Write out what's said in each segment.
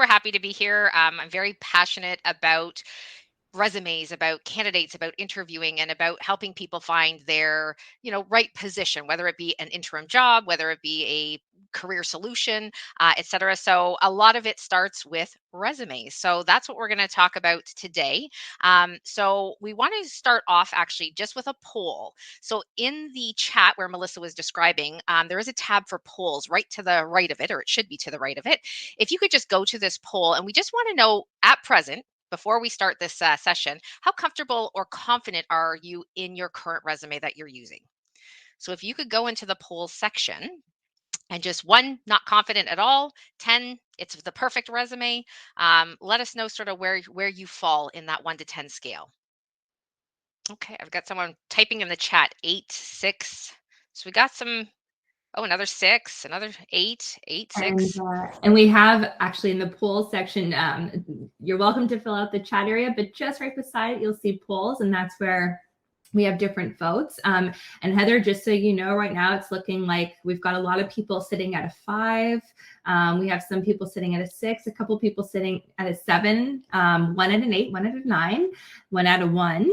super happy to be here. I'm very passionate about resumes, about candidates, about interviewing, and about helping people find their, right position, whether it be an interim job, whether it be a career solution, et cetera. So a lot of it starts with resumes. So that's what we're going to talk about today. So we want to start off actually just with a poll. So in the chat where Melissa was describing, there is a tab for polls right to the right of it, or it should be to the right of it. If you could just go to this poll, and we just want to know at present, before we start this session, how comfortable or confident are you in your current resume that you're using? So if you could go into the poll section and just 1, not confident at all, 10, it's the perfect resume, let us know sort of where you fall in that 1 to 10 scale. Okay, I've got someone typing in the chat, 8, 6. So we got some, another 6, another 8, 8, And 6. and we have actually in the poll section, you're welcome to fill out the chat area, but just right beside it, you'll see polls, and that's where we have different votes. And Heather, just so you know, right now it's looking like we've got a lot of people sitting at a 5. We have some people sitting at a 6, a couple people sitting at a 7, 1 at an 8, 1 at a 9, 1 at a 1.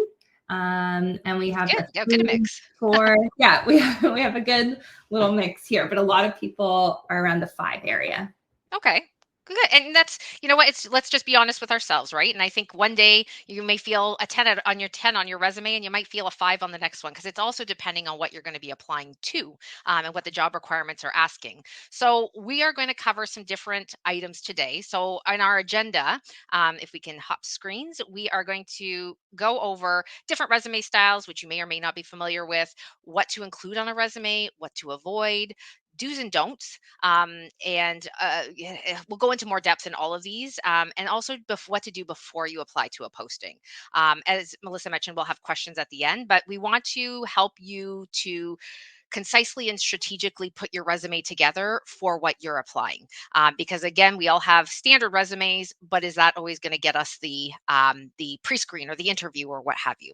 And we have a Good 3, mix. 4. Yeah, we have a good little mix here, but a lot of people are around the 5 area. Okay. Good. And that's, you know what, let's just be honest with ourselves, right? And I think one day you may feel a 10 on your 10 on your resume, and you might feel a 5 on the next one, because it's also depending on what you're going to be applying to, and what the job requirements are asking. So we are going to cover some different items today. So on our agenda, if we can hop screens, we are going to go over different resume styles, which you may or may not be familiar with, what to include on a resume, what to avoid, do's and don'ts, and we'll go into more depth in all of these, and also what to do before you apply to a posting. As Melissa mentioned, we'll have questions at the end, but we want to help you to concisely and strategically put your resume together for what you're applying. Because again, we all have standard resumes, but is that always going to get us the pre-screen or the interview or what have you?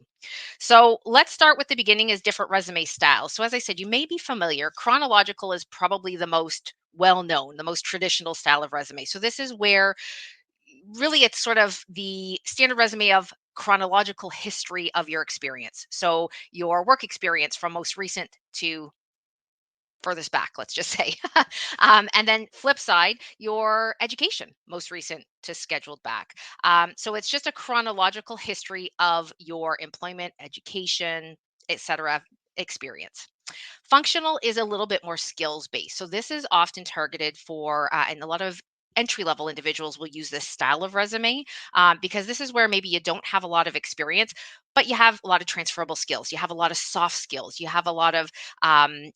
So let's start with the beginning, as different resume styles. So as I said, you may be familiar, chronological is probably the most well-known, the most traditional style of resume. So this is where really it's sort of the standard resume of chronological history of your experience. So your work experience from most recent to furthest back, let's just say. And then flip side, your education, most recent to scheduled back. So it's just a chronological history of your employment, education, etc. experience. Functional is a little bit more skills based. So this is often targeted for, and a lot of entry level individuals will use this style of resume, because this is where maybe you don't have a lot of experience, but you have a lot of transferable skills. You have a lot of soft skills. You have a lot of,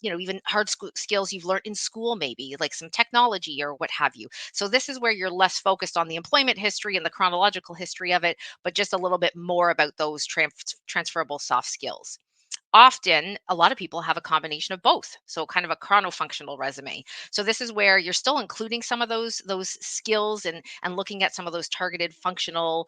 even hard skills you've learned in school, maybe like some technology or what have you. So this is where you're less focused on the employment history and the chronological history of it, but just a little bit more about those transferable soft skills. Often, a lot of people have a combination of both, so kind of a chronofunctional resume. So this is where you're still including some of those skills, and looking at some of those targeted functional,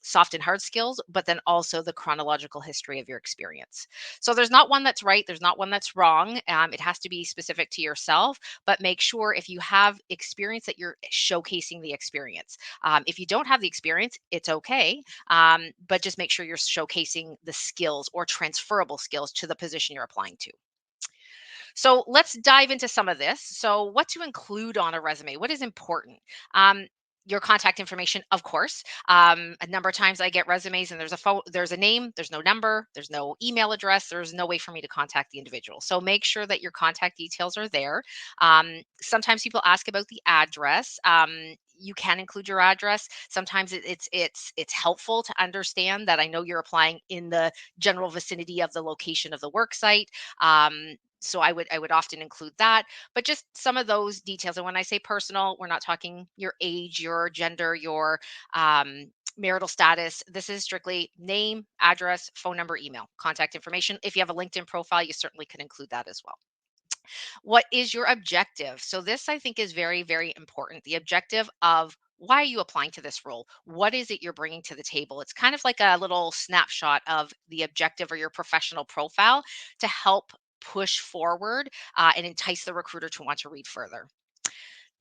soft and hard skills, but then also the chronological history of your experience. So there's not one that's right, there's not one that's wrong. It has to be specific to yourself, but make sure if you have experience that you're showcasing the experience. If you don't have the experience, it's okay, but just make sure you're showcasing the skills or transferable skills to the position you're applying to. So let's dive into some of this. So, what to include on a resume? What is important? Your contact information, of course. A number of times I get resumes and there's a phone, there's a name, there's no number, there's no email address, there's no way for me to contact the individual. So make sure that your contact details are there. Sometimes people ask about the address. You can include your address. Sometimes it's helpful to understand that I know you're applying in the general vicinity of the location of the work site. So I would often include that, but just some of those details. And when I say personal, we're not talking your age, your gender, your marital status. This is strictly name, address, phone number, email, contact information. If you have a LinkedIn profile, you certainly can include that as well. What is your objective? So this, I think, is very, very important. The objective of why are you applying to this role? What is it you're bringing to the table? It's kind of like a little snapshot of the objective or your professional profile to help push forward, and entice the recruiter to want to read further.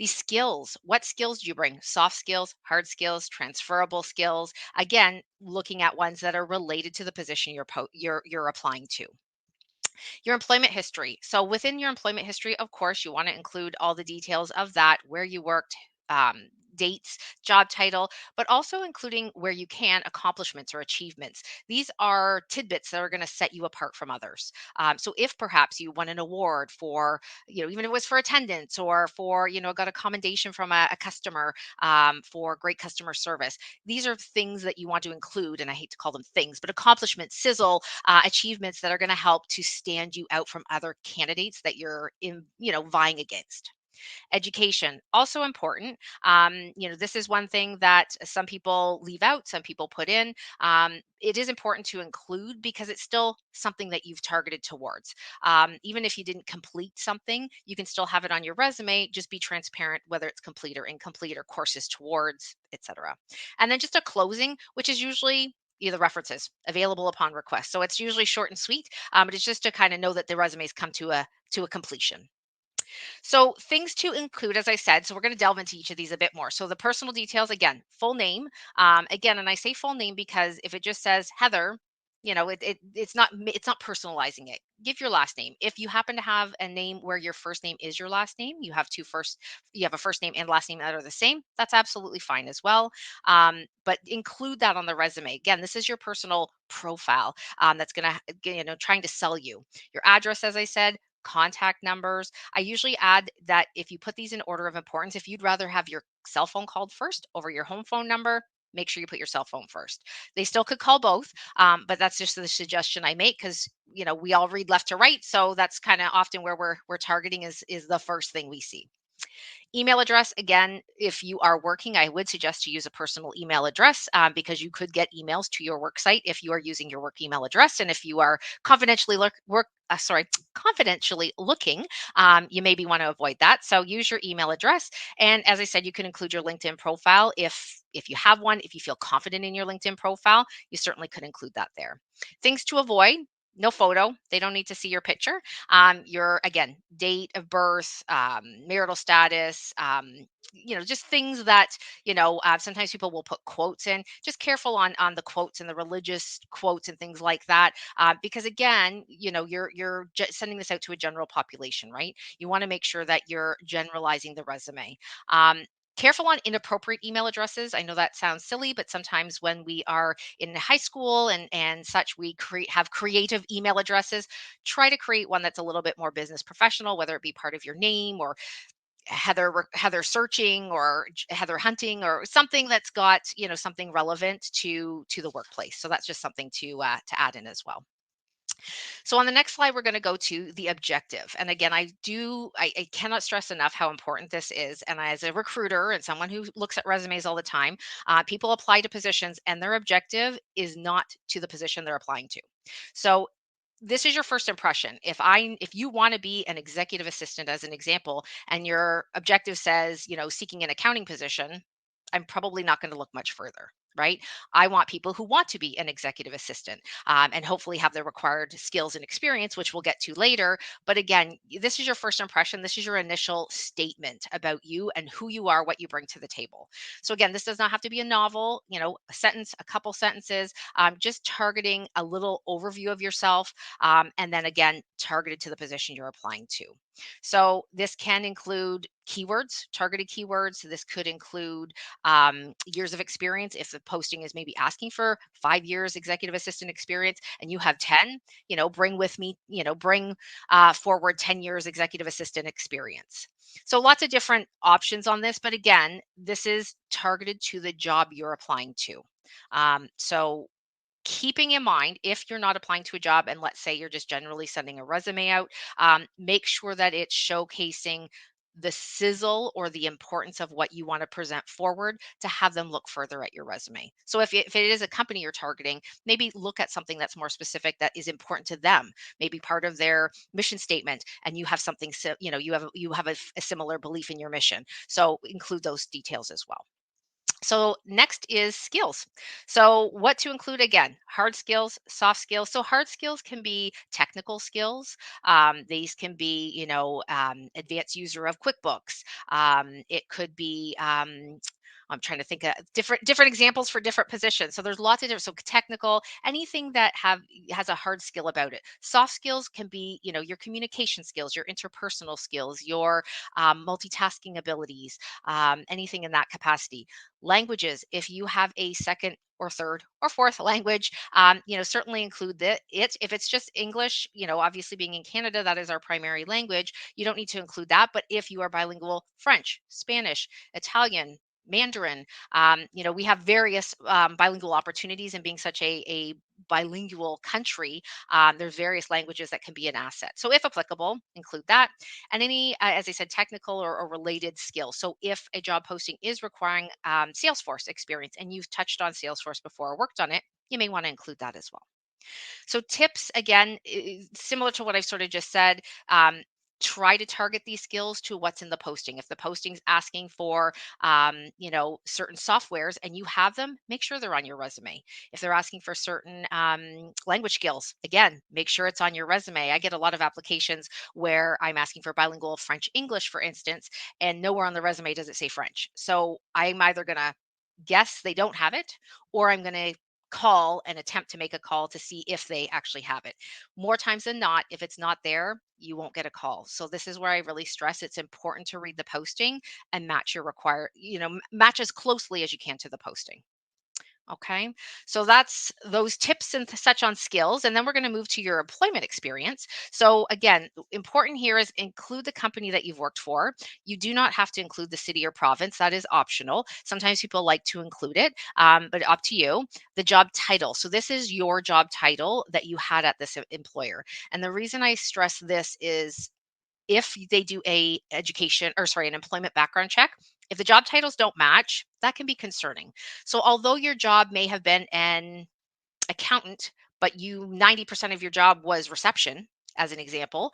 These skills, what skills do you bring? Soft skills, hard skills, transferable skills. Again, looking at ones that are related to the position you're applying to. Your employment history. So within your employment history, of course, you want to include all the details of that, where you worked, dates, job title, but also including where you can accomplishments or achievements. These are tidbits that are going to set you apart from others. So if perhaps you won an award for, even if it was for attendance or for, got a commendation from a customer for great customer service, these are things that you want to include. And I hate to call them things, but accomplishments, sizzle, achievements that are going to help to stand you out from other candidates that you're in, vying against. Education, also important. This is one thing that some people leave out, some people put in. It is important to include because it's still something that you've targeted towards. Even if you didn't complete something, you can still have it on your resume. Just be transparent whether it's complete or incomplete or courses towards, etc. And then just a closing, which is usually the references available upon request. So it's usually short and sweet, but it's just to kind of know that the resumes come to a completion. So things to include, as I said, so we're going to delve into each of these a bit more. So the personal details, again, full name. Again, and I say full name because if it just says Heather, it's not personalizing it. Give your last name. If you happen to have a name where your first name is your last name, you have a first name and last name that are the same. That's absolutely fine as well. But include that on the resume. Again, this is your personal profile that's going to, trying to sell you. Your address, as I said, contact numbers. I usually add that if you put these in order of importance, if you'd rather have your cell phone called first over your home phone number, make sure you put your cell phone first. They still could call both, but that's just the suggestion I make because we all read left to right, so that's kind of often where we're targeting is the first thing we see. Email address, again, if you are working, I would suggest to use a personal email address because you could get emails to your work site if you are using your work email address. And if you are confidentially looking, you maybe want to avoid that. So use your email address. And as I said, you can include your LinkedIn profile if you have one. If you feel confident in your LinkedIn profile, you certainly could include that there. Things to avoid: no photo. They don't need to see your picture. Your, again, date of birth, marital status, just things that, sometimes people will put quotes in. Just careful on the quotes and the religious quotes and things like that. Because again, you're sending this out to a general population, right? You want to make sure that you're generalizing the resume. Careful on inappropriate email addresses. I know that sounds silly, but sometimes when we are in high school and such, we have creative email addresses. Try to create one that's a little bit more business professional, whether it be part of your name or Heather searching or Heather hunting or something that's got something relevant to the workplace. So that's just something to add in as well. So on the next slide, we're going to go to the objective. And again, I cannot stress enough how important this is. And as a recruiter and someone who looks at resumes all the time, people apply to positions and their objective is not to the position they're applying to. So this is your first impression. If you want to be an executive assistant, as an example, and your objective says, seeking an accounting position, I'm probably not going to look much further, right? I want people who want to be an executive assistant and hopefully have the required skills and experience, which we'll get to later. But again, this is your first impression. This is your initial statement about you and who you are, what you bring to the table. So again, this does not have to be a novel, a sentence, a couple sentences, just targeting a little overview of yourself. And then again, targeted to the position you're applying to. So this can include keywords, targeted keywords. This could include years of experience. If the posting is maybe asking for 5 years executive assistant experience and you have 10, bring forward 10 years executive assistant experience. So lots of different options on this. But again, this is targeted to the job you're applying to. So keeping in mind, if you're not applying to a job and let's say you're just generally sending a resume out, make sure that it's showcasing the sizzle or the importance of what you want to present forward to have them look further at your resume. So if it is a company you're targeting, maybe look at something that's more specific that is important to them, maybe part of their mission statement, and you have something, you have a similar belief in your mission. So include those details as well. So next is skills. So what to include again? Hard skills, soft skills. So hard skills can be technical skills. These can be, advanced user of QuickBooks. It could be I'm trying to think of different examples for different positions. So there's lots of different. So technical, anything that has a hard skill about it. Soft skills can be, your communication skills, your interpersonal skills, your multitasking abilities, anything in that capacity. Languages, if you have a second or third or fourth language, certainly include it. If it's just English, obviously being in Canada, that is our primary language. You don't need to include that. But if you are bilingual, French, Spanish, Italian, Mandarin, we have various bilingual opportunities, and being such a bilingual country, there's various languages that can be an asset. So if applicable, include that. And any, as I said, technical or related skills. So if a job posting is requiring Salesforce experience and you've touched on Salesforce before or worked on it, you may want to include that as well. So tips again, similar to what I've sort of just said. Try to target these skills to what's in the posting. If the posting's asking for, certain softwares and you have them, make sure they're on your resume. If they're asking for certain language skills, again, make sure it's on your resume. I get a lot of applications where I'm asking for bilingual French English, for instance, and nowhere on the resume does it say French. So I'm either going to guess they don't have it, or I'm going to call and attempt to make a call to see if they actually have it. More times than not, if it's not there, you won't get a call. So this is where I really stress it's important to read the posting and match your match as closely as you can to the posting. Okay, so that's those tips and such on skills. And then we're going to move to your employment experience. So, again, important here is include the company that you've worked for. You do not have to include the city or province, that is optional. Sometimes people like to include it, but up to you. The job title. So, this is your job title that you had at this employer. And the reason I stress this is if they do an employment background check, if the job titles don't match, that can be concerning. So although your job may have been an accountant, but 90% of your job was reception, as an example,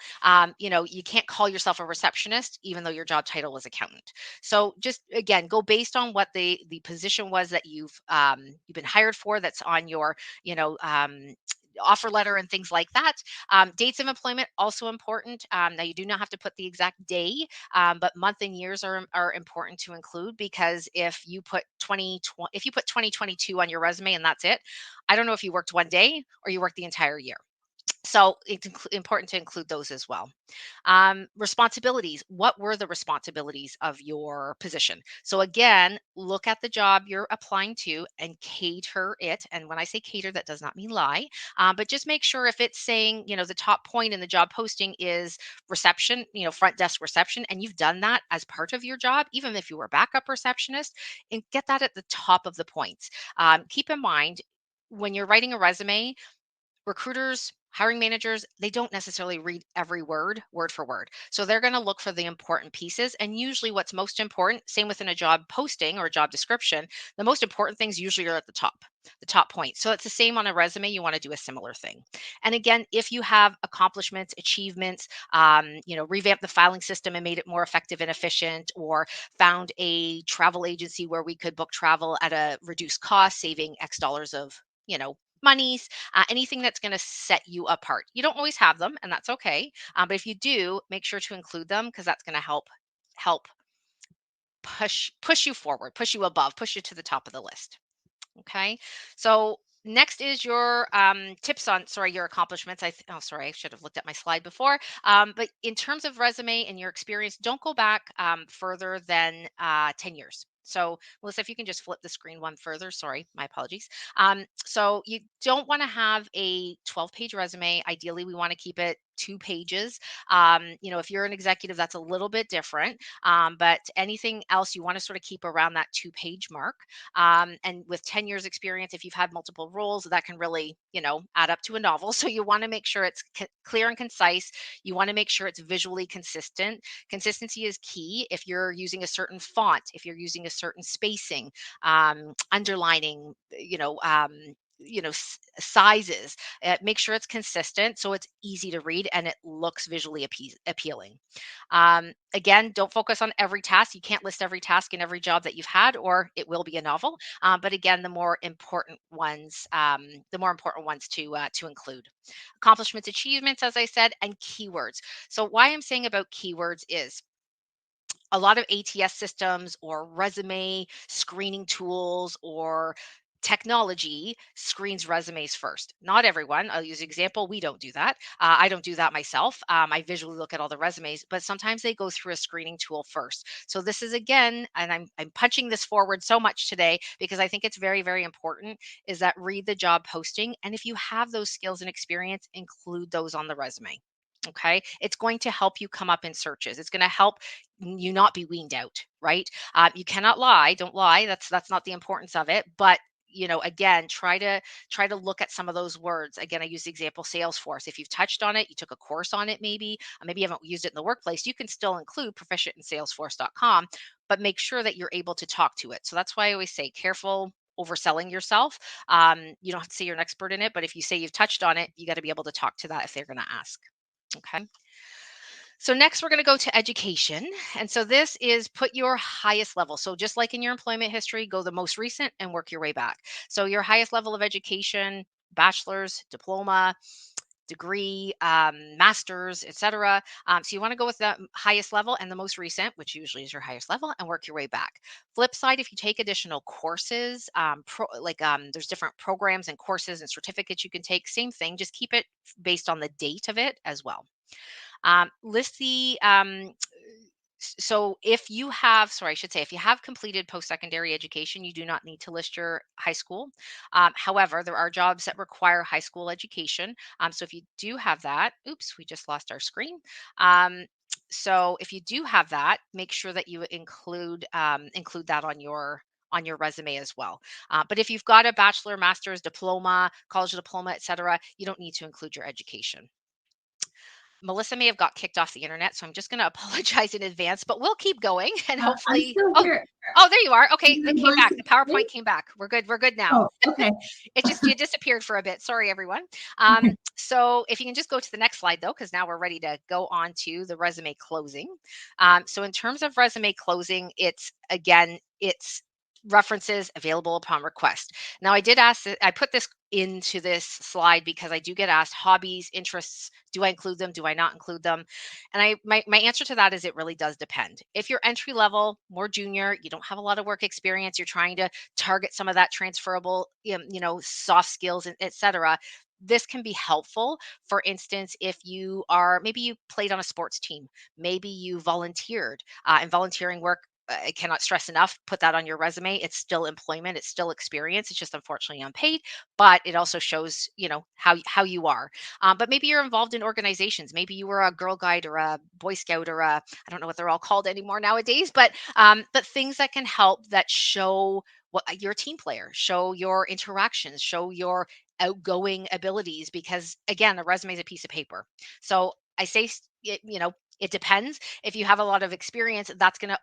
you can't call yourself a receptionist even though your job title was accountant. So just again, go based on what the position was that you've been hired for, that's on your offer letter and things like that. Dates of employment also important. Now you do not have to put the exact day, but month and years are important to include, because if you put 2022 on your resume and that's it, I don't know if you worked one day or you worked the entire year. So it's important to include those as well. Responsibilities. What were the responsibilities of your position? So again, look at the job you're applying to and cater it. And when I say cater, that does not mean lie, but just make sure if it's saying, the top point in the job posting is reception, front desk reception, and you've done that as part of your job, even if you were a backup receptionist, and get that at the top of the points. Keep in mind, when you're writing a resume, recruiters, hiring managers, they don't necessarily read every word for word. So they're going to look for the important pieces. And usually, what's most important, same within a job posting or a job description, the most important things usually are at the top point. So it's the same on a resume. You want to do a similar thing. And again, if you have accomplishments, achievements, revamp the filing system and made it more effective and efficient, or found a travel agency where we could book travel at a reduced cost, saving X dollars of, monies, anything that's going to set you apart. You don't always have them, and that's okay. But if you do, make sure to include them, because that's going to help push you forward, push you above, push you to the top of the list. Okay. So next is your tips on, sorry, your accomplishments. Sorry, I should have looked at my slide before. But in terms of resume and your experience, don't go back further than 10 years. So, Melissa, if you can just flip the screen one further. Sorry, my apologies. So you don't want to have a 12-page resume. Ideally, we want to keep it 2 pages. If you're an executive, that's a little bit different. But anything else, you want to sort of keep around that 2-page mark. And with 10 years experience, if you've had multiple roles, that can really, add up to a novel. So you want to make sure it's clear and concise. You want to make sure it's visually consistent. Consistency is key. If you're using a certain font, if you're using a certain spacing, underlining, sizes. Make sure it's consistent so it's easy to read and it looks visually appealing. Again, don't focus on every task. You can't list every task in every job that you've had, or it will be a novel. But again, the more important ones to include: accomplishments, achievements, as I said, and keywords. So why I'm saying about keywords is a lot of ATS systems or resume screening tools or technology screens resumes first. Not everyone. I'll use an example. We don't do that. I don't do that myself. I visually look at all the resumes, but sometimes they go through a screening tool first. So this is again, and I'm punching this forward so much today because I think it's very, very important, is that read the job posting. And if you have those skills and experience, include those on the resume. Okay. It's going to help you come up in searches. It's going to help you not be weaned out, right? You cannot lie. Don't lie. That's not the importance of it. But again, try to look at some of those words. Again, I use the example Salesforce. If you've touched on it, you took a course on it, maybe you haven't used it in the workplace, you can still include proficient in salesforce.com, but make sure that you're able to talk to it. So that's why I always say careful overselling yourself. You don't have to say you're an expert in it, but if you say you've touched on it, you got to be able to talk to that if they're going to ask. Okay. So next we're going to go to education. And so this is put your highest level. So just like in your employment history, go the most recent and work your way back. So your highest level of education, bachelor's, diploma, degree, master's, etc. So you want to go with the highest level and the most recent, which usually is your highest level, and work your way back. Flip side, if you take additional courses, there's different programs and courses and certificates you can take. Same thing, just keep it based on the date of it as well. List the so if you have, sorry, I should say, if you have completed post-secondary education, you do not need to list your high school. However, there are jobs that require high school education. So if you do have that, oops, we just lost our screen. So if you do have that, make sure that you include that on your resume as well. But if you've got a bachelor, master's, diploma, college diploma, etc., you don't need to include your education. Melissa may have got kicked off the internet, so I'm just going to apologize in advance, but we'll keep going and I'm hopefully. still Oh, here. oh, there you are. Okay, Is it it came going back. to The PowerPoint me? came back. We're good. We're good now. Oh, okay. It just you disappeared for a bit. Sorry, everyone. So if you can just go to the next slide though, because now we're ready to go on to the resume closing. So in terms of resume closing, it's references available upon request. Now I put this into this slide because I do get asked hobbies, interests. Do I include them? Do I not include them? And my answer to that is it really does depend. If you're entry level, more junior, you don't have a lot of work experience, you're trying to target some of that transferable, soft skills, and et cetera. This can be helpful. For instance, if maybe you played on a sports team, maybe you volunteered, and volunteering work, I cannot stress enough, put that on your resume. It's still employment, it's still experience. It's just unfortunately unpaid, but it also shows, how you are. But maybe you're involved in organizations. Maybe you were a Girl Guide or a Boy Scout or I don't know what they're all called anymore nowadays, but things that can help that show what you're a team player, show your interactions, show your outgoing abilities. Because again, a resume is a piece of paper. So I say, it depends. If you have a lot of experience, that's going to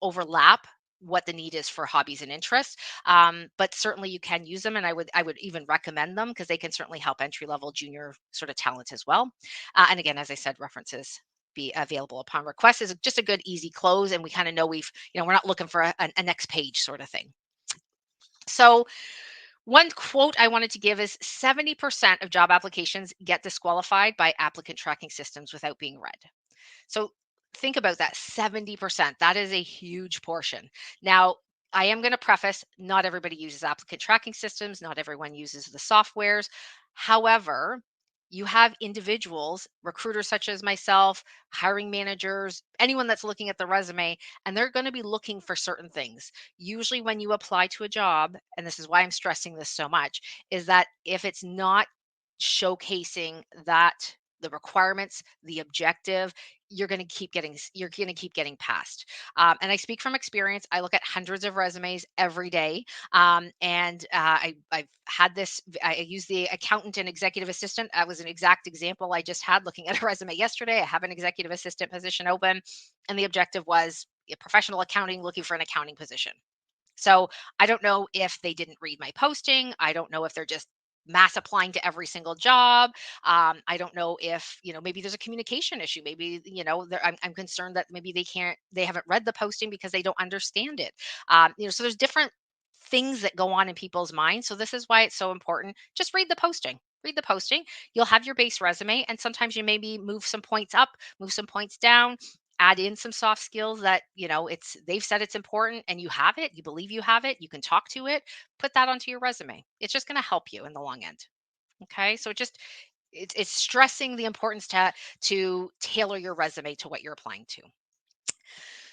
overlap what the need is for hobbies and interests. But certainly you can use them, and I would even recommend them because they can certainly help entry level, junior sort of talent as well. And again, as I said, references be available upon request is just a good easy close, and we kind of know we're not looking for a next page sort of thing. So one quote I wanted to give is 70% of job applications get disqualified by applicant tracking systems without being read. So think about that 70%. That is a huge portion. Now, I am going to preface not everybody uses applicant tracking systems, not everyone uses the softwares. However, you have individuals, recruiters such as myself, hiring managers, anyone that's looking at the resume, and they're going to be looking for certain things. Usually, when you apply to a job, and this is why I'm stressing this so much, is that if it's not showcasing that the requirements, the objective, you're going to keep getting passed. And I speak from experience. I look at hundreds of resumes every day, I've had this. I use the accountant and executive assistant. That was an exact example I just had looking at a resume yesterday. I have an executive assistant position open, and the objective was a professional accounting looking for an accounting position. So I don't know if they didn't read my posting. I don't know if they're just mass applying to every single job. I don't know if, maybe there's a communication issue. Maybe, I'm concerned that maybe they haven't read the posting because they don't understand it. So there's different things that go on in people's minds. So this is why it's so important. Just read the posting. Read the posting. You'll have your base resume, and sometimes you maybe move some points up, move some points down, add in some soft skills that it's they've said it's important and you have it, you believe you have it, you can talk to it. Put that onto your resume. It's just going to help you in the long end. Okay, so it's stressing the importance to tailor your resume to what you're applying to.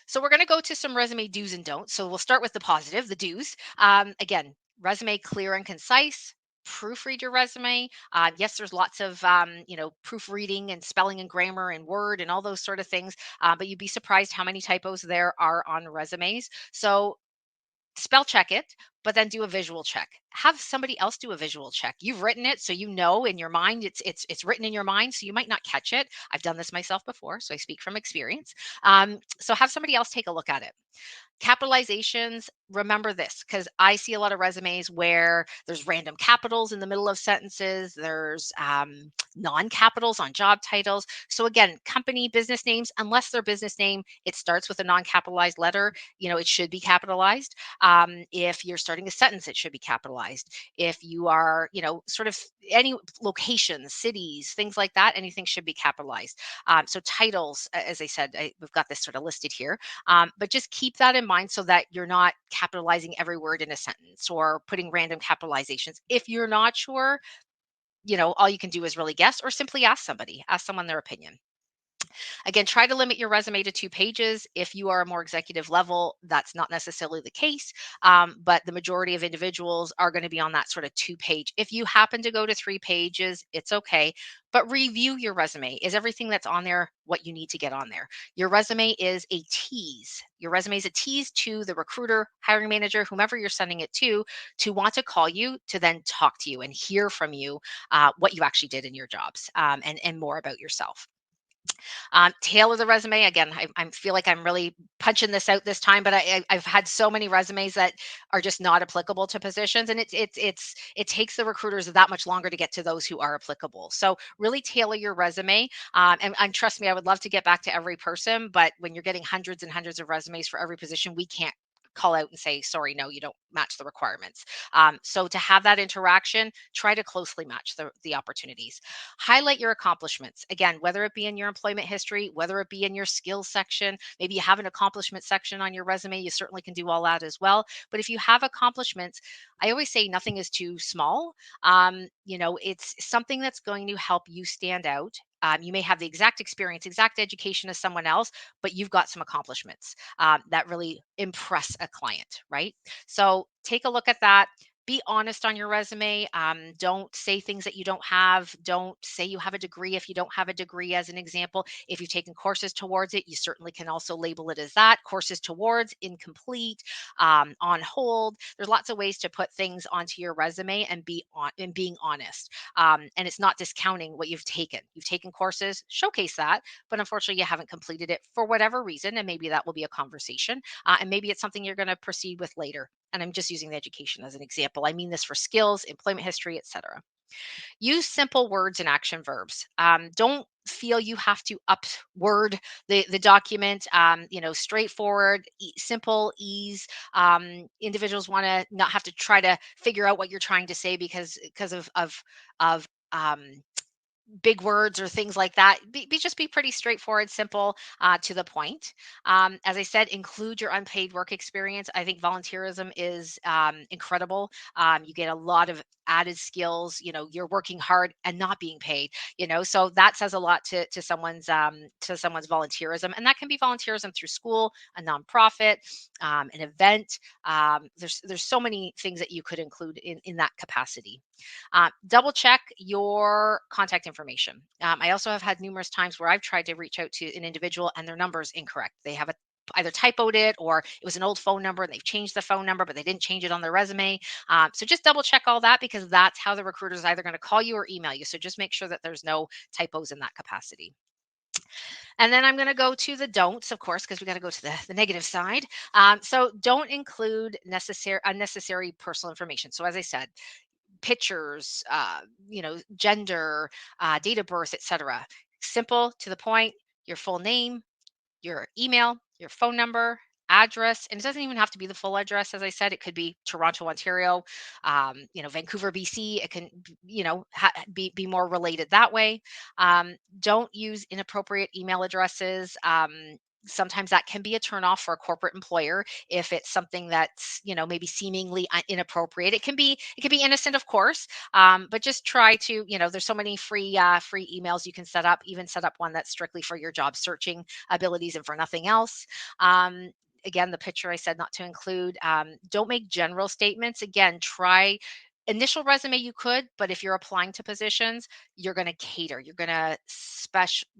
So we're going to go to some resume do's and don'ts. So we'll start with the positive, the do's. Again, resume clear and concise. Proofread your resume. Yes, there's lots of proofreading and spelling and grammar and word and all those sort of things. But you'd be surprised how many typos there are on resumes. So spell check it, but then do a visual check. Have somebody else do a visual check. You've written it, so you know in your mind it's written in your mind, so you might not catch it. I've done this myself before, so I speak from experience. So have somebody else take a look at it. Capitalizations, remember this because I see a lot of resumes where there's random capitals in the middle of sentences, there's non capitals on job titles. So, again, company business names, unless their business name, it starts with a non capitalized letter, it should be capitalized. If you're starting a sentence, it should be capitalized. If you are, sort of any locations, cities, things like that, anything should be capitalized. So, titles, as I said, we've got this sort of listed here. But just keep that in mind so that you're not capitalizing every word in a sentence or putting random capitalizations. If you're not sure, all you can do is really guess or simply ask someone their opinion. Again, try to limit your resume to 2 pages. If you are a more executive level, that's not necessarily the case, but the majority of individuals are going to be on that sort of 2 page. If you happen to go to 3 pages, it's okay, but review your resume. Is everything that's on there what you need to get on there? Your resume is a tease. Your resume is a tease to the recruiter, hiring manager, whomever you're sending it to want to call you, to then talk to you and hear from you what you actually did in your jobs, and more about yourself. Tailor the resume. Again, I feel like I'm really punching this out this time, but I've had so many resumes that are just not applicable to positions, and it takes the recruiters that much longer to get to those who are applicable. So really tailor your resume, and trust me, I would love to get back to every person, but when you're getting hundreds and hundreds of resumes for every position, we can't call out and say, sorry, no, you don't match the requirements. So to have that interaction, try to closely match the opportunities. Highlight your accomplishments. Again, whether it be in your employment history, whether it be in your skills section, maybe you have an accomplishment section on your resume, you certainly can do all that as well. But if you have accomplishments, I always say nothing is too small. It's something that's going to help you stand out. You may have the exact experience, exact education as someone else, but you've got some accomplishments that really impress a client, right? So take a look at that. Be honest on your resume. Don't say things that you don't have. Don't say you have a degree if you don't have a degree, as an example. If you've taken courses towards it, you certainly can also label it as that. Courses towards, incomplete, on hold. There's lots of ways to put things onto your resume and being honest. And it's not discounting what you've taken. You've taken courses, showcase that, but unfortunately, you haven't completed it for whatever reason, and maybe that will be a conversation, and maybe it's something you're going to proceed with later. And I'm just using the education as an example. I mean this for skills, employment history, etc. Use simple words and action verbs. Don't feel you have to upword the document. Straightforward, simple, ease. Individuals want to not have to try to figure out what you're trying to say because of big words or things like that. Just be pretty straightforward, simple, to the point. As I said, include your unpaid work experience. I think volunteerism is incredible. You get a lot of added skills. You're working hard and not being paid. So that says a lot to someone's volunteerism, and that can be volunteerism through school, a nonprofit, an event. There's so many things that you could include in that capacity. Double check your contact information. I also have had numerous times where I've tried to reach out to an individual and their number is incorrect. They have either typoed it or it was an old phone number and they've changed the phone number, but they didn't change it on their resume. So just double check all that because that's how the recruiter is either going to call you or email you. So just make sure that there's no typos in that capacity. And then I'm going to go to the don'ts, of course, because we got to go to the negative side. So don't include unnecessary personal information. So as I said, pictures, gender, date of birth, etc. Simple, to the point. Your full name, your email, your phone number, address, and it doesn't even have to be the full address. As I said, it could be Toronto, Ontario, Vancouver, BC. It can, be more related that way. Don't use inappropriate email addresses. Sometimes that can be a turnoff for a corporate employer if it's something that's maybe seemingly inappropriate. It can be innocent, of course, but just try to, there's so many free emails you can set up. Even set up one that's strictly for your job searching abilities and for nothing else. Again, the picture I said not to include. Don't make general statements. Again, try initial resume you could, but if you're applying to positions, you're going to cater. You're going to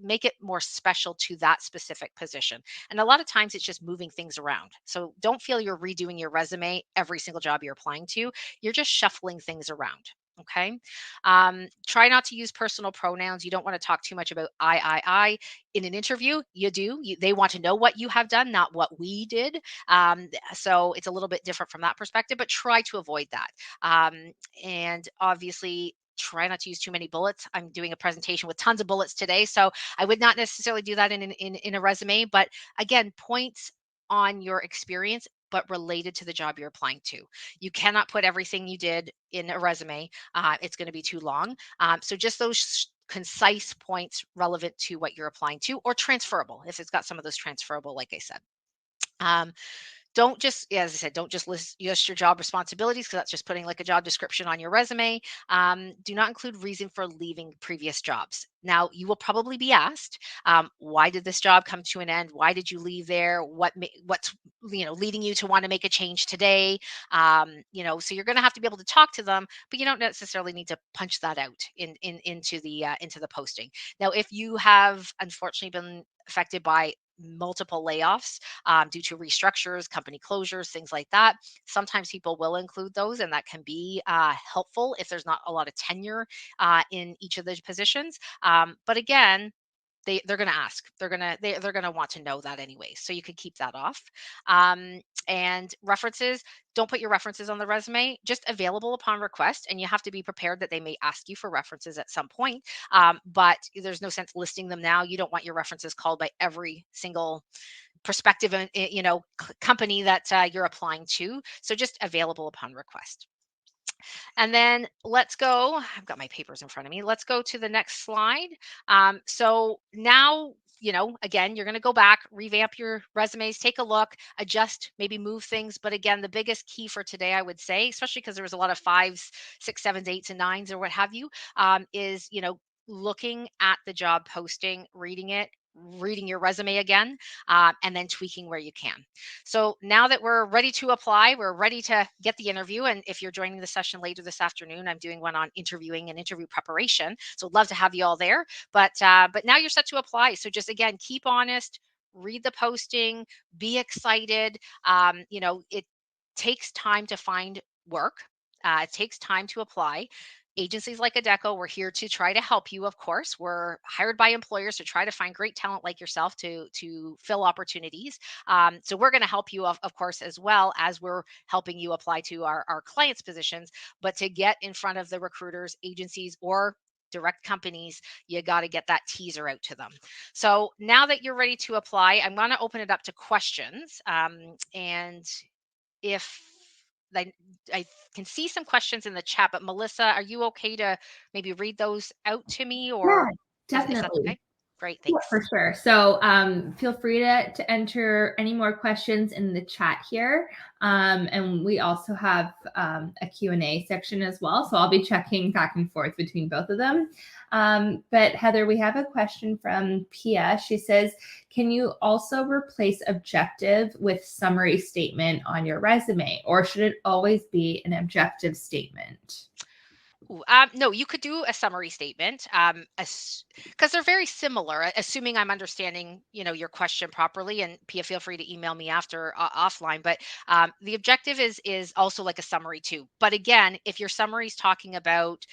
make it more special to that specific position. And a lot of times it's just moving things around. So don't feel you're redoing your resume every single job you're applying to. You're just shuffling things around. Okay. Try not to use personal pronouns. You don't want to talk too much about I. In an interview, you do. They want to know what you have done, not what we did. So it's a little bit different from that perspective, but try to avoid that. And obviously, try not to use too many bullets. I'm doing a presentation with tons of bullets today, so I would not necessarily do that in a resume. But again, points on your experience, but related to the job you're applying to. You cannot put everything you did in a resume. It's going to be too long. So just those concise points relevant to what you're applying to, or transferable if it's got some of those transferable, like I said. Um, don't just, yeah, as I said, don't just list your job responsibilities, because that's just putting like a job description on your resume. Do not include reason for leaving previous jobs. Now, you will probably be asked, why did this job come to an end? Why did you leave there? What's leading you to want to make a change today? So you're going to have to be able to talk to them, but you don't necessarily need to punch that out into the posting. Now, if you have unfortunately been affected by multiple layoffs, due to restructures, company closures, things like that. Sometimes people will include those, and that can be helpful if there's not a lot of tenure in each of those positions. But again, they're going to ask. They're going to want to know that anyway. So you could keep that off. Um, and references, don't put your references on the resume. Just available upon request, and you have to be prepared that they may ask you for references at some point. But there's no sense listing them now. You don't want your references called by every single prospective company that you're applying to. So just available upon request. And then let's go. I've got my papers in front of me. Let's go to the next slide. So now, again, you're going to go back, revamp your resumes, take a look, adjust, maybe move things. But again, the biggest key for today, I would say, especially because there was a lot of fives, six, sevens, eights, and nines, or what have you, is looking at the job posting, reading it, reading your resume again, and then tweaking where you can. So now that we're ready to apply, we're ready to get the interview. And if you're joining the session later this afternoon, I'm doing one on interviewing and interview preparation. So I'd love to have you all there. But now you're set to apply. So just again, keep honest, read the posting, be excited. It takes time to find work. It takes time to apply. Agencies like Adecco, we're here to try to help you. Of course, we're hired by employers to try to find great talent like yourself to fill opportunities. So we're going to help you, of course, as well as we're helping you apply to our clients' positions. But to get in front of the recruiters, agencies, or direct companies, you got to get that teaser out to them. So now that you're ready to apply, I'm going to open it up to questions. And if I, I can see some questions in the chat, but Melissa, are you okay to maybe read those out to me, Yeah, or if that's definitely. okay? Great, Yeah, thanks. for sure. So feel free to enter any more questions in the chat here. And we also have a Q&A section as well. So I'll be checking back and forth between both of them. But Heather, we have a question from Pia. She says, can you also replace objective with summary statement on your resume, or should it always be an objective statement? Ooh, no, you could do a summary statement, because they're very similar. Assuming I'm understanding, your question properly. And Pia, feel free to email me after offline. But the objective is also like a summary too. But again, if your summary is talking about,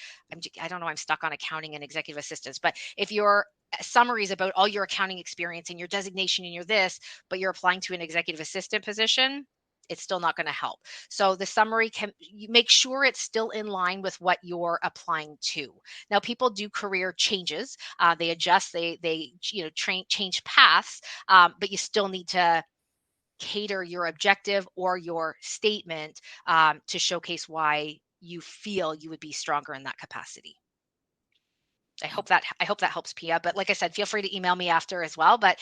I don't know, I'm stuck on accounting and executive assistants. But if your summaries about all your accounting experience and your designation and your this, but you're applying to an executive assistant position, it's still not going to help. So the summary can, you make sure it's still in line with what you're applying to. Now, people do career changes. They adjust, they change paths, but you still need to cater your objective or your statement to showcase why you feel you would be stronger in that capacity. I hope that helps, Pia. But like I said, feel free to email me after as well. But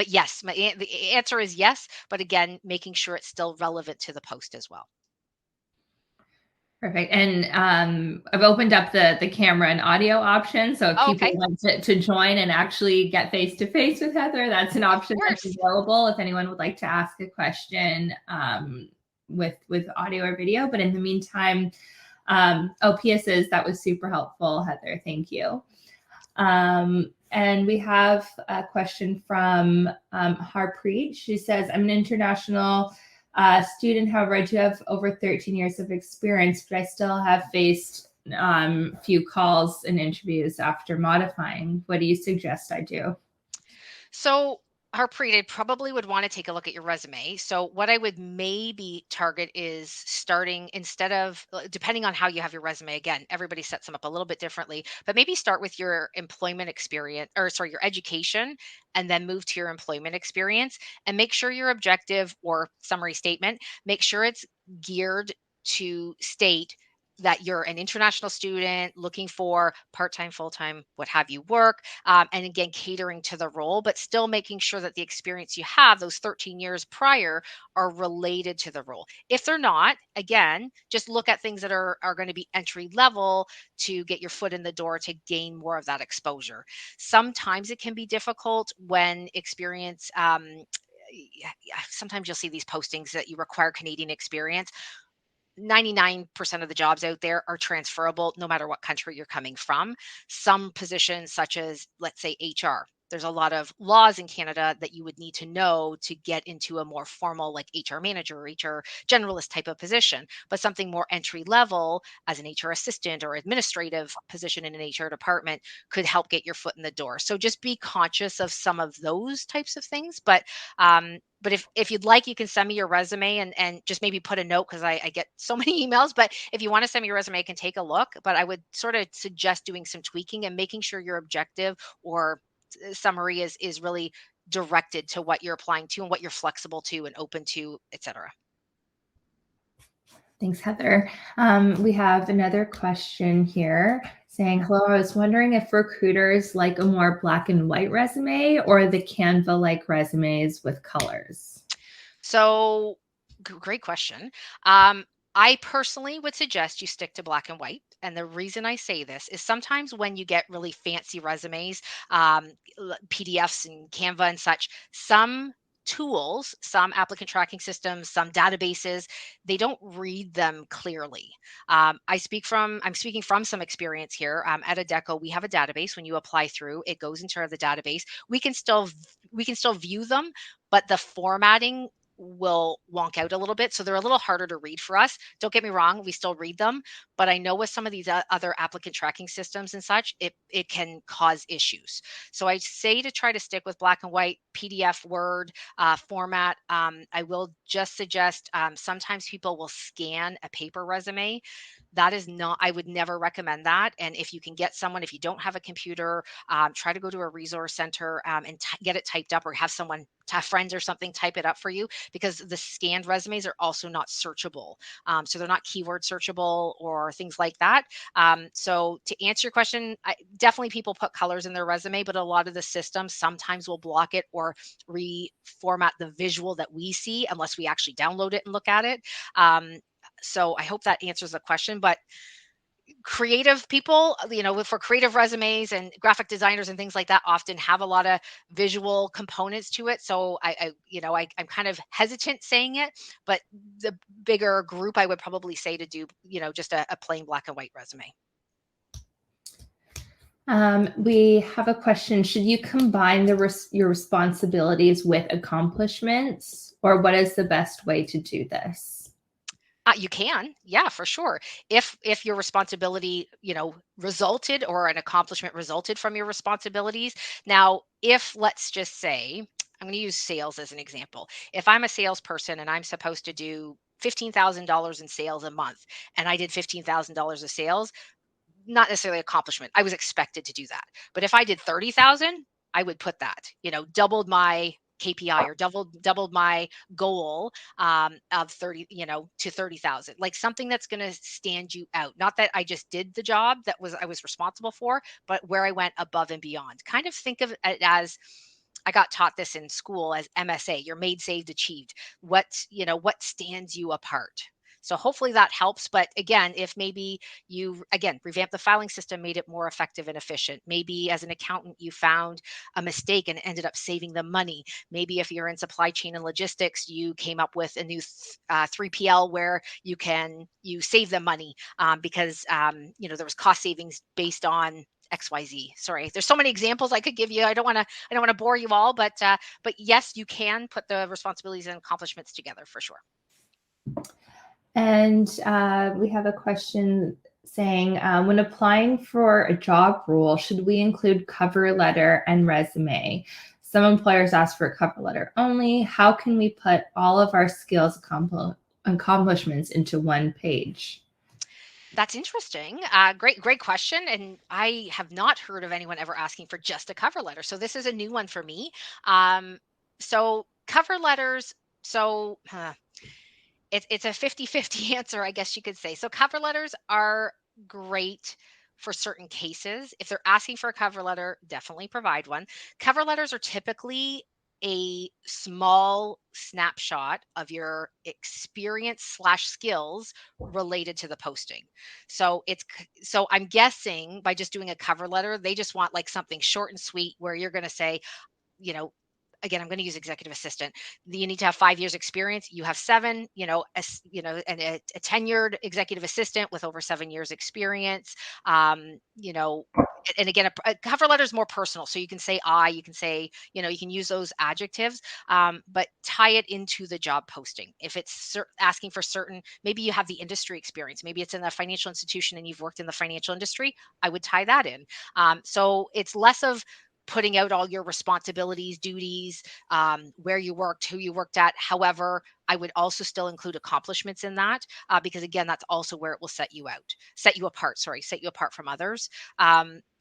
yes, the answer is yes. But again, making sure it's still relevant to the post as well. Perfect. And I've opened up the camera and audio option. So if Oh, people okay. want to join and actually get face to face with Heather, that's an Of option that's course. available if anyone would like to ask a question with audio or video. But in the meantime, Pia says that was super helpful, Heather. Thank you. And we have a question from Harpreet. She says, I'm an international student. However, I do have over 13 years of experience, but I still have faced few calls and interviews after modifying. What do you suggest I do? So, Harpreet, I probably would want to take a look at your resume. So, what I would maybe target is starting instead of, depending on how you have your resume, again, everybody sets them up a little bit differently, but maybe start with your employment experience, or sorry, your education, and then move to your employment experience and make sure your objective or summary statement, make sure it's geared to state that you're an international student looking for part-time, full-time, what have you work, and again catering to the role, but still making sure that the experience you have those 13 years prior are related to the role. If they're not, again, just look at things that are going to be entry level to get your foot in the door to gain more of that exposure. Sometimes it can be difficult when experience sometimes you'll see these postings that you require Canadian experience. 99% of the jobs out there are transferable no matter what country you're coming from. Some positions, such as, let's say, HR, there's a lot of laws in Canada that you would need to know to get into a more formal, like HR manager or HR generalist type of position. But something more entry level, as an HR assistant or administrative position in an HR department, could help get your foot in the door. So just be conscious of some of those types of things. But if you'd like, you can send me your resume and just maybe put a note, because I get so many emails. But if you want to send me your resume, I can take a look. But I would sort of suggest doing some tweaking and making sure your objective or summary is really directed to what you're applying to and what you're flexible to and open to, etc. Thanks, Heather. We have another question here saying, hello, I was wondering if recruiters like a more black and white resume or the Canva-like resumes with colors. So great question. I personally would suggest you stick to black and white. And the reason I say this is sometimes when you get really fancy resumes, PDFs and Canva and such, some tools, some applicant tracking systems, some databases, they don't read them clearly. I'm speaking from some experience here. At Adecco, we have a database. When you apply through, it goes into the database. We can still view them, but the formatting will wonk out a little bit. So they're a little harder to read for us. Don't get me wrong, we still read them, but I know with some of these other applicant tracking systems and such, it can cause issues. So I say to try to stick with black and white PDF Word format. I will just suggest sometimes people will scan a paper resume. That is not, I would never recommend that. And if you can get someone, if you don't have a computer, try to go to a resource center and get it typed up, or have someone, have friends or something type it up for you, because the scanned resumes are also not searchable. So they're not keyword searchable or things like that. So to answer your question, definitely people put colors in their resume, but a lot of the systems sometimes will block it or reformat the visual that we see unless we actually download it and look at it. So I hope that answers the question. But creative people, for creative resumes, and graphic designers and things like that often have a lot of visual components to it. So I'm kind of hesitant saying it, but the bigger group, I would probably say to do, just a plain black and white resume. We have a question. Should you combine your responsibilities with accomplishments, or what is the best way to do this? You can, yeah, for sure. If your responsibility, resulted or an accomplishment resulted from your responsibilities. Now, if let's just say, I'm going to use sales as an example. If I'm a salesperson and I'm supposed to do $15,000 in sales a month, and I did $15,000 of sales, not necessarily accomplishment. I was expected to do that. But if I did 30,000, I would put that, doubled my KPI or doubled my goal of 30, to 30,000. Like something that's going to stand you out. Not that I just did the job that was I was responsible for, but where I went above and beyond. Kind of think of it as I got taught this in school as MSA, your made, saved, achieved. What stands you apart? So hopefully that helps. But again, if maybe you again revamp the filing system, made it more effective and efficient. Maybe as an accountant you found a mistake and ended up saving them money. Maybe if you're in supply chain and logistics, you came up with a new 3PL where you save them money because there was cost savings based on XYZ. Sorry, there's so many examples I could give you. I don't want to bore you all, but yes, you can put the responsibilities and accomplishments together for sure. And we have a question saying, when applying for a job role, should we include cover letter and resume? Some employers ask for a cover letter only. How can we put all of our skills accomplishments into one page? That's interesting. Great question. And I have not heard of anyone ever asking for just a cover letter. So this is a new one for me. So cover letters. So it's a 50-50 answer, I guess you could say. So cover letters are great for certain cases. If they're asking for a cover letter, definitely provide one. Cover letters are typically a small snapshot of your experience slash skills related to the posting. So I'm guessing by just doing a cover letter, they just want like something short and sweet where you're going to say, you know, again, I'm going to use executive assistant. You need to have 5 years experience. You have seven, and a tenured executive assistant with over 7 years experience. Um, you know, and again, a cover letter is more personal. So you can say you can say, you can use those adjectives, but tie it into the job posting. If it's asking for certain, maybe you have the industry experience, maybe it's in a financial institution and you've worked in the financial industry, I would tie that in. So it's less of putting out all your responsibilities, duties, where you worked, who you worked at. However, I would also still include accomplishments in that because again, that's also where it will set you apart. Sorry, set you apart from others.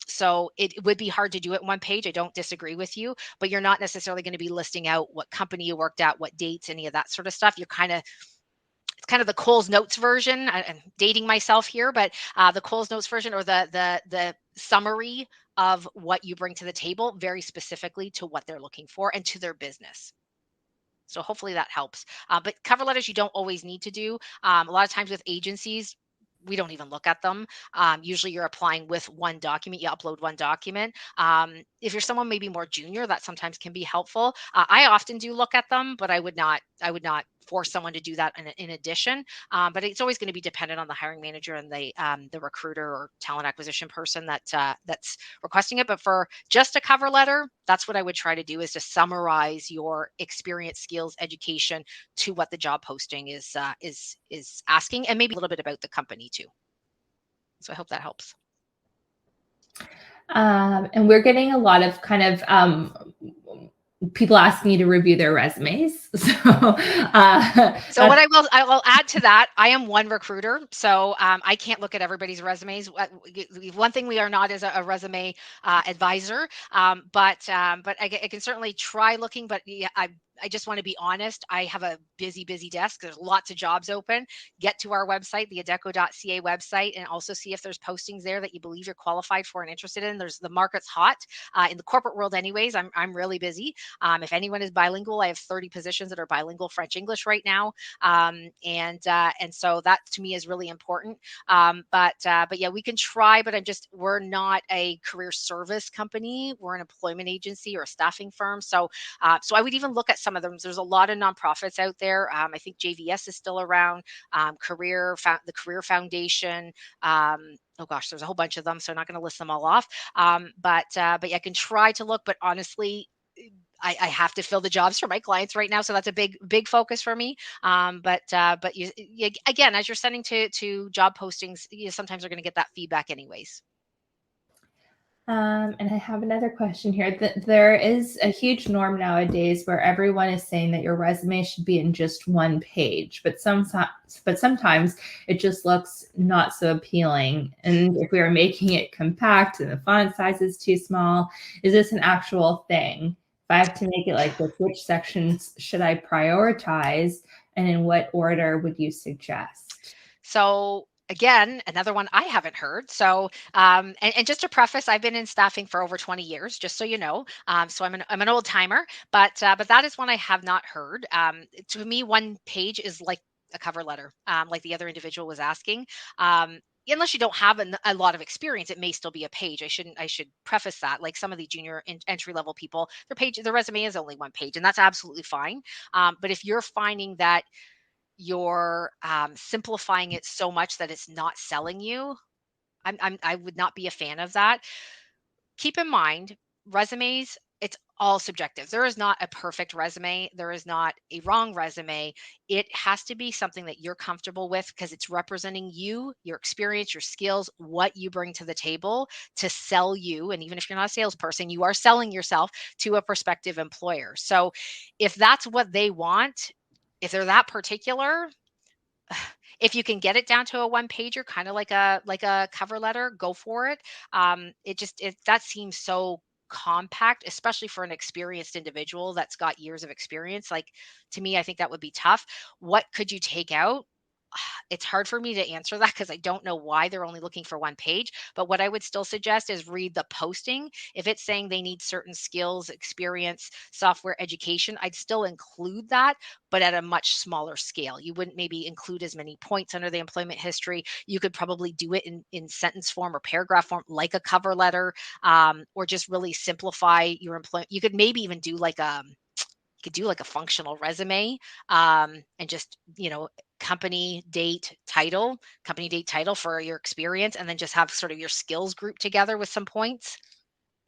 So it would be hard to do it in one page. I don't disagree with you, but you're not necessarily going to be listing out what company you worked at, what dates, any of that sort of stuff. It's kind of the Cole's Notes version. I'm dating myself here, but the Cole's Notes version or the summary of what you bring to the table, very specifically to what they're looking for and to their business. So hopefully that helps. But cover letters you don't always need to do. A lot of times with agencies, we don't even look at them. Usually you're applying with one document. You upload one document. If you're someone maybe more junior, that sometimes can be helpful. I often do look at them, but I would not. Force someone to do that in addition. But it's always going to be dependent on the hiring manager and the recruiter or talent acquisition person that's requesting it. But for just a cover letter, that's what I would try to do is to summarize your experience, skills, education to what the job posting is asking, and maybe a little bit about the company too. So I hope that helps. And we're getting a lot of kind of people asking you to review their resumes. So what I will add to that, I am one recruiter, so I can't look at everybody's resumes. One thing we are not is a resume advisor, but I can certainly try looking. But yeah, I just want to be honest. I have a busy desk. There's lots of jobs open. Get to our website, the adecco.ca website, and also see if there's postings there that you believe you're qualified for and interested in. The market's hot in the corporate world, anyways. I'm really busy. If anyone is bilingual, I have 30 positions that are bilingual French English right now, and so that to me is really important. But yeah, we can try, but we're not a career service company. We're an employment agency or a staffing firm. So I would even look at some of them. There's a lot of nonprofits out there. I think JVS is still around. The Career Foundation. Oh gosh, there's a whole bunch of them, so I'm not going to list them all off. But yeah, I can try to look, but honestly, I have to fill the jobs for my clients right now, so that's a big focus for me. But you, again, as you're sending to job postings, you sometimes are going to get that feedback anyways. And I have another question here. That there is a huge norm nowadays where everyone is saying that your resume should be in just one page, but sometimes it just looks not so appealing. And if we are making it compact and the font size is too small, is this an actual thing? If I have to make it like this, which sections should I prioritize, and in what order would you suggest? So again, another one I haven't heard. So, and just to preface, I've been in staffing for over 20 years, just so you know. So I'm an old timer, but that is one I have not heard. To me, one page is like a cover letter, like the other individual was asking. Unless you don't have a lot of experience, it may still be a page. I should preface that. Like some of the junior entry level people, their resume is only one page, and that's absolutely fine. But if you're finding that you're simplifying it so much that it's not selling you, I would not be a fan of that. Keep in mind, resumes, it's all subjective. There is not a perfect resume. There is not a wrong resume. It has to be something that you're comfortable with because it's representing you, your experience, your skills, what you bring to the table to sell you. And even if you're not a salesperson, you are selling yourself to a prospective employer. So if that's what they want, if they're that particular, if you can get it down to a one pager, kind of like a cover letter, go for it. It that seems so compact, especially for an experienced individual that's got years of experience. Like to me, I think that would be tough. What could you take out? It's hard for me to answer that because I don't know why they're only looking for one page. But what I would still suggest is read the posting. If it's saying they need certain skills, experience, software education, I'd still include that, but at a much smaller scale. You wouldn't maybe include as many points under the employment history. You could probably do it in sentence form or paragraph form, like a cover letter, or just really simplify your employment. You could maybe even do like you could do like a functional resume, and just company date title for your experience, and then just have sort of your skills grouped together with some points.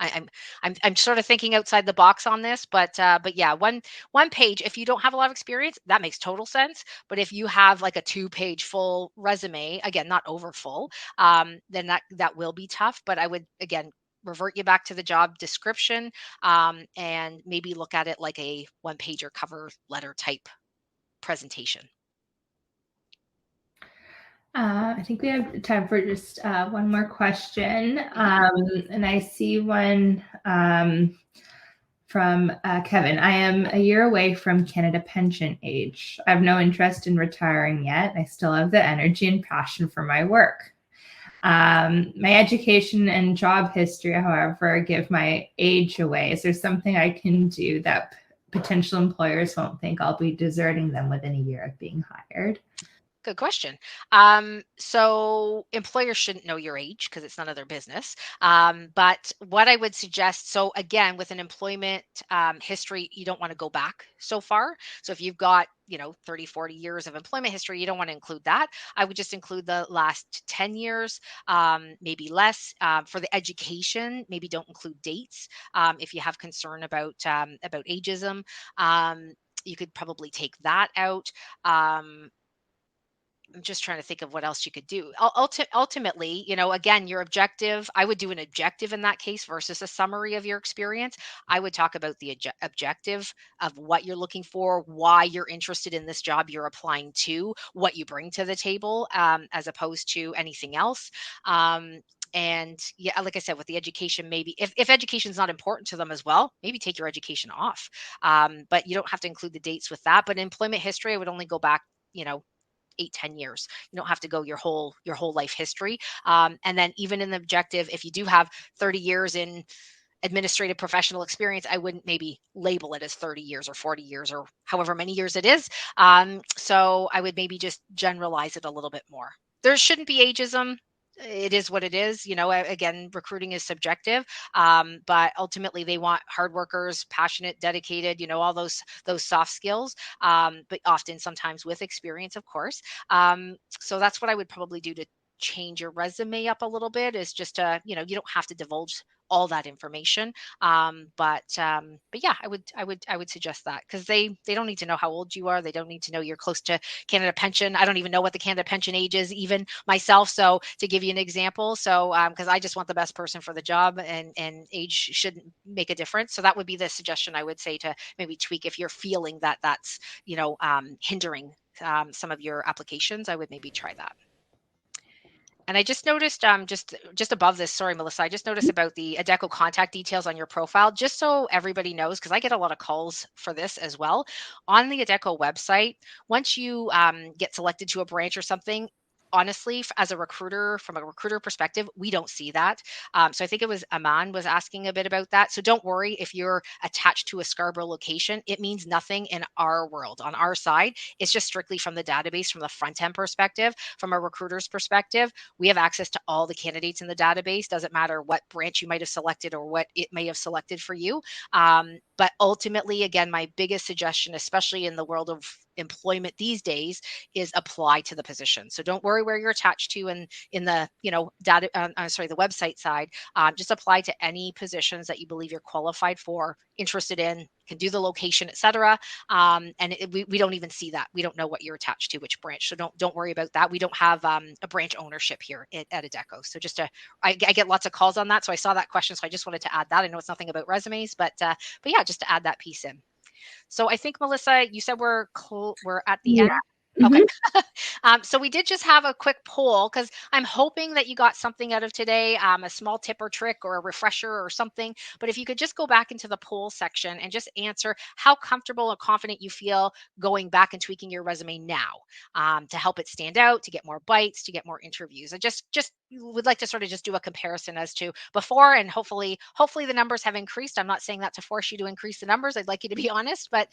I, I'm I'm sort of thinking outside the box on this, but yeah, one page. If you don't have a lot of experience, that makes total sense. But if you have like a 2-page full resume, again, not over full, then that will be tough. But I would again revert you back to the job description, and maybe look at it like a one pager cover letter type presentation. I think we have time for just one more question. Hmm. And I see one from Kevin. I am a year away from Canada pension age. I have no interest in retiring yet. I still have the energy and passion for my work. My education and job history, however, give my age away. Is there something I can do that potential employers won't think I'll be deserting them within a year of being hired? Good question. So employers shouldn't know your age because it's none of their business. But what I would suggest, so again, with an employment history, you don't want to go back so far. So if you've got, 30, 40 years of employment history, you don't want to include that. I would just include the last 10 years, maybe less. For the education, maybe don't include dates. If you have concern about ageism, you could probably take that out. I'm just trying to think of what else you could do. Ultimately, again, your objective, I would do an objective in that case versus a summary of your experience. I would talk about the objective of what you're looking for, why you're interested in this job you're applying to, what you bring to the table, as opposed to anything else. And yeah, like I said, with the education, maybe if education is not important to them as well, maybe take your education off. But you don't have to include the dates with that. But employment history, I would only go back, 8, 10 years. You don't have to go your whole life history. And then even in the objective, if you do have 30 years in administrative professional experience, I wouldn't maybe label it as 30 years or 40 years or however many years it is. So I would maybe just generalize it a little bit more. There shouldn't be ageism. It is what it is. Again, recruiting is subjective, but ultimately they want hard workers, passionate, dedicated. All those soft skills, but often sometimes with experience, of course. So that's what I would probably do to change your resume up a little bit. Is just you don't have to divulge all that information. But yeah, I would suggest that, because they don't need to know how old you are. They don't need to know you're close to Canada Pension. I don't even know what the Canada Pension age is, even myself. So to give you an example, so because I just want the best person for the job, and age shouldn't make a difference. So that would be the suggestion I would say to maybe tweak if you're feeling that that's hindering some of your applications. I would maybe try that. And I just noticed, just above this, sorry, Melissa, I just noticed about the Adecco contact details on your profile, just so everybody knows, because I get a lot of calls for this as well. On the Adecco website, once you get selected to a branch or something, honestly, as a recruiter, from a recruiter perspective, we don't see that. So I think it was Aman was asking a bit about that. So don't worry if you're attached to a Scarborough location. It means nothing in our world, on our side. It's just strictly from the database, from the front end perspective, from a recruiter's perspective. We have access to all the candidates in the database. Doesn't matter what branch you might have selected or what it may have selected for you. But ultimately, again, my biggest suggestion, especially in the world of employment these days, is apply to the position. So don't worry where you're attached to in the data. Sorry, the website side. Just apply to any positions that you believe you're qualified for, interested in, can do the location, etc. We don't even see that. We don't know what you're attached to, which branch. So don't worry about that. We don't have a branch ownership here at Adecco. So I get lots of calls on that. So I saw that question. So I just wanted to add that. I know it's nothing about resumes, but yeah, just to add that piece in. So I think, Melissa, you said we're at the Yeah. end. Okay. Mhm. So we did just have a quick poll, because I'm hoping that you got something out of today, a small tip or trick or a refresher or something. But if you could just go back into the poll section and just answer how comfortable and confident you feel going back and tweaking your resume now, to help it stand out, to get more bites, to get more interviews. I just would like to sort of just do a comparison as to before, and hopefully the numbers have increased. I'm not saying that to force you to increase the numbers. I'd like you to be honest, but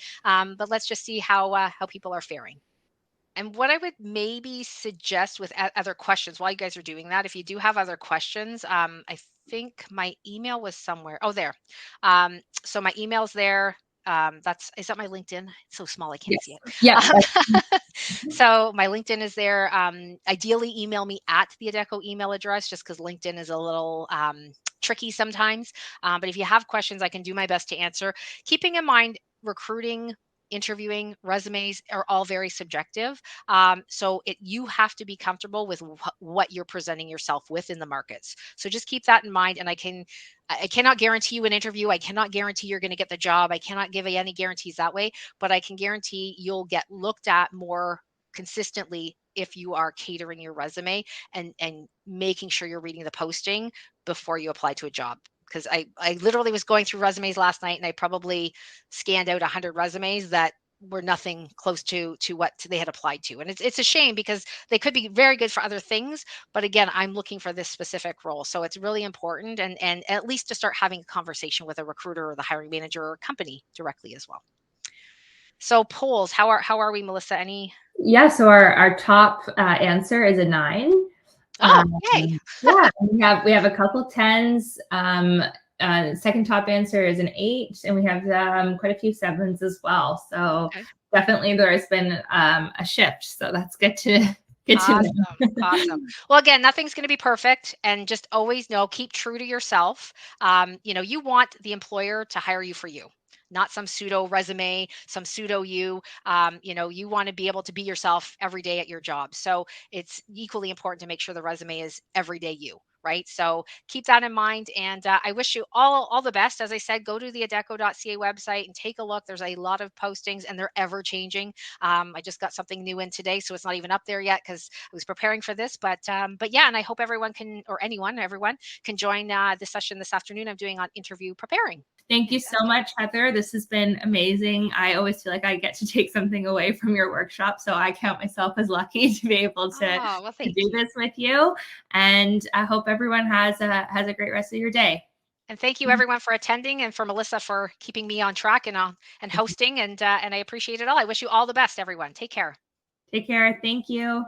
let's just see how people are faring. And what I would maybe suggest with other questions while you guys are doing that, if you do have other questions, I think my email was somewhere. Oh, there. So my email's there. Is that my LinkedIn? It's so small I can't see Yes. it. Yep. So my LinkedIn is there. Ideally, email me at the Adecco email address, just because LinkedIn is a little tricky sometimes. But if you have questions, I can do my best to answer. Keeping in mind, recruiting, interviewing, resumes are all very subjective. So you have to be comfortable with what you're presenting yourself with in the markets. So just keep that in mind. And I cannot guarantee you an interview. I cannot guarantee you're going to get the job. I cannot give you any guarantees that way, but I can guarantee you'll get looked at more consistently if you are catering your resume and making sure you're reading the posting before you apply to a job. Because I literally was going through resumes last night, and I probably scanned out 100 resumes that were nothing close to what they had applied to. And it's a shame, because they could be very good for other things, but again, I'm looking for this specific role. So it's really important, and at least to start having a conversation with a recruiter or the hiring manager or company directly as well. So polls, how are we, Melissa? Any? Yeah. So our top answer is a 9. Oh, yay. Yeah, we have a couple tens. Second top answer is an 8, and we have quite a few 7s as well. So Okay. definitely there has been a shift. So that's good to Awesome. Awesome. know. Well, again, nothing's going to be perfect. And just always know, keep true to yourself. You want the employer to hire you for you, not some pseudo resume, some pseudo you. You want to be able to be yourself every day at your job. So it's equally important to make sure the resume is everyday you. Right. So keep that in mind. And I wish you all the best. As I said, go to the adecco.ca website and take a look. There's a lot of postings, and they're ever changing. I just got something new in today, so it's not even up there yet because I was preparing for this. But yeah, and I hope everyone can, or everyone can join the session this afternoon. I'm doing on interview preparing. Thank you so Fantastic. much, Heather. This has been amazing. I always feel like I get to take something away from your workshop. So I count myself as lucky to be able Oh, well, to thank do you. this with you. And I hope everyone has a great rest of your day. And thank you everyone for attending, and for Melissa for keeping me on track and hosting, and I appreciate it all. I wish you all the best, everyone. Take care. Take care. Thank you.